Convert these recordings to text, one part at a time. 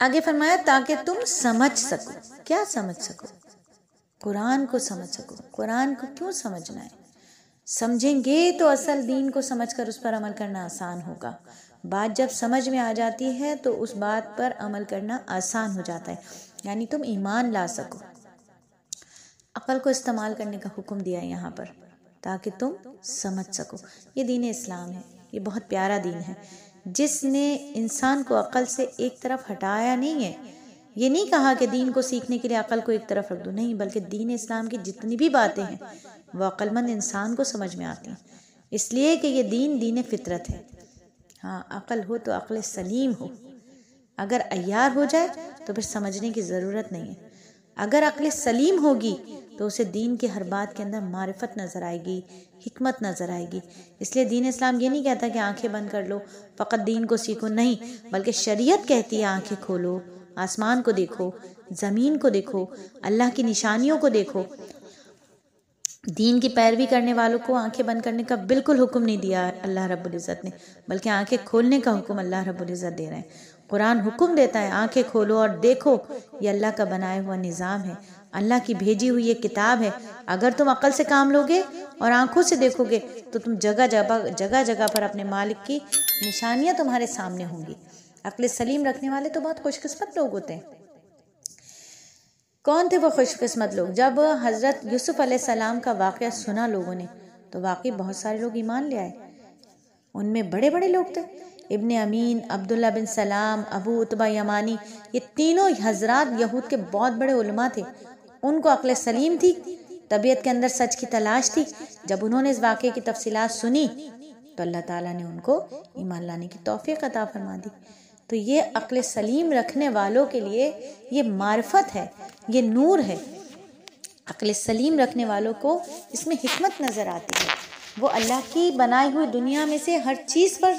آگے فرمایا تاکہ تم سمجھ سکو. کیا سمجھ سکو؟ قرآن کو سمجھ سکو. قرآن کو کیوں سمجھنا ہے؟ سمجھیں گے تو اصل دین کو سمجھ کر اس پر عمل کرنا آسان ہوگا. بات جب سمجھ میں آ جاتی ہے تو اس بات پر عمل کرنا آسان ہو جاتا ہے. یعنی تم ایمان لا سکو. عقل کو استعمال کرنے کا حکم دیا ہے یہاں پر تاکہ تم سمجھ سکو. یہ دین اسلام ہے. یہ بہت پیارا دین ہے جس نے انسان کو عقل سے ایک طرف ہٹایا نہیں ہے. یہ نہیں کہا کہ دین کو سیکھنے کے لیے عقل کو ایک طرف رکھ دو، نہیں، بلکہ دین اسلام کی جتنی بھی باتیں ہیں وہ عقل مند انسان کو سمجھ میں آتی ہیں، اس لیے کہ یہ دین فطرت ہے. ہاں، عقل ہو تو عقل سلیم ہو. اگر عیار ہو جائے تو پھر سمجھنے کی ضرورت نہیں ہے. اگر عقل سلیم ہوگی تو اسے دین کے ہر بات کے اندر معرفت نظر آئے گی، حکمت نظر آئے گی. اس لیے دین اسلام یہ نہیں کہتا کہ آنکھیں بند کر لو فقط دین کو سیکھو، نہیں، بلکہ شریعت کہتی ہے آنکھیں کھولو، آسمان کو دیکھو، زمین کو دیکھو، اللہ کی نشانیوں کو دیکھو. دین کی پیروی کرنے والوں کو آنکھیں بند کرنے کا بالکل حکم نہیں دیا اللہ رب العزت نے، بلکہ آنکھیں کھولنے کا حکم اللہ رب العزت دے رہے ہیں. قرآن حکم دیتا ہے آنکھیں کھولو اور دیکھو، یہ اللہ کا بنایا ہوا نظام ہے، اللہ کی بھیجی ہوئی یہ کتاب ہے. اگر تم عقل سے کام لوگے اور آنکھوں سے دیکھو گے تو تم جگہ جگہ پر اپنے مالک کی نشانیاں تمہارے سامنے ہوں گی. عقل سلیم رکھنے والے تو بہت خوش قسمت لوگ ہوتے ہیں. کون تھے وہ خوش قسمت لوگ؟ جب حضرت یوسف علیہ السلام کا واقعہ سنا لوگوں نے تو واقعی بہت سارے لوگ ایمان لے آئے. ان میں بڑے بڑے لوگ تھے. ابن امین، عبداللہ بن سلام، ابو عتبہ یمانی، یہ تینوں حضرات یہود کے بہت بڑے علماء تھے. ان کو عقل سلیم تھی، طبیعت کے اندر سچ کی تلاش تھی. جب انہوں نے اس واقعے کی تفصیلات سنی تو اللہ تعالیٰ نے ان کو ایمان لانے کی توفیق عطا فرما دی. تو یہ عقل سلیم رکھنے والوں کے لیے یہ معرفت ہے، یہ نور ہے. عقل سلیم رکھنے والوں کو اس میں حکمت نظر آتی ہے. وہ اللہ کی بنائی ہوئی دنیا میں سے ہر چیز پر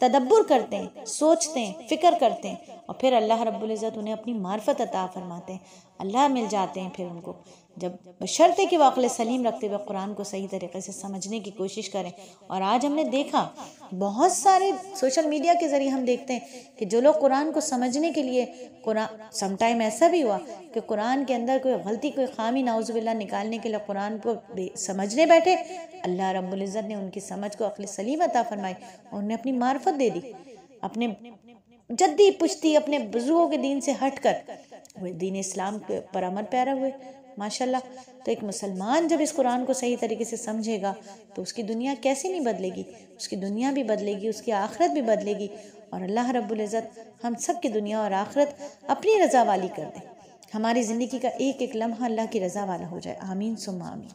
تدبر کرتے ہیں، سوچتے ہیں، فکر کرتے ہیں، اور پھر اللہ رب العزت انہیں اپنی معرفت عطا فرماتے ہیں. اللہ مل جاتے ہیں پھر ان کو، جب بشرطے کہ وہ عقل سلیم رکھتے ہوئے قرآن کو صحیح طریقے سے سمجھنے کی کوشش کریں. اور آج ہم نے دیکھا بہت سارے سوشل میڈیا کے ذریعے ہم دیکھتے ہیں کہ جو لوگ قرآن کو سمجھنے کے لیے سم ٹائم ایسا بھی ہوا کہ قرآن کے اندر کوئی غلطی، کوئی خامی نعوذ باللہ نکالنے کے لیے قرآن کو سمجھنے بیٹھے، اللہ رب العزت نے ان کی سمجھ کو عقل سلیم عطا فرمائی اور انہیں اپنی معرفت دے دی. اپنے جدی پشتی اپنے بزرگوں کے دین سے ہٹ کر وہ دین اسلام پر عمل پیرا ہوئے. ماشاءاللہ. تو ایک مسلمان جب اس قرآن کو صحیح طریقے سے سمجھے گا تو اس کی دنیا کیسے نہیں بدلے گی؟ اس کی دنیا بھی بدلے گی، اس کی آخرت بھی بدلے گی. اور اللہ رب العزت ہم سب کی دنیا اور آخرت اپنی رضا والی کر دے. ہماری زندگی کا ایک ایک لمحہ اللہ کی رضا والا ہو جائے. آمین ثم آمین.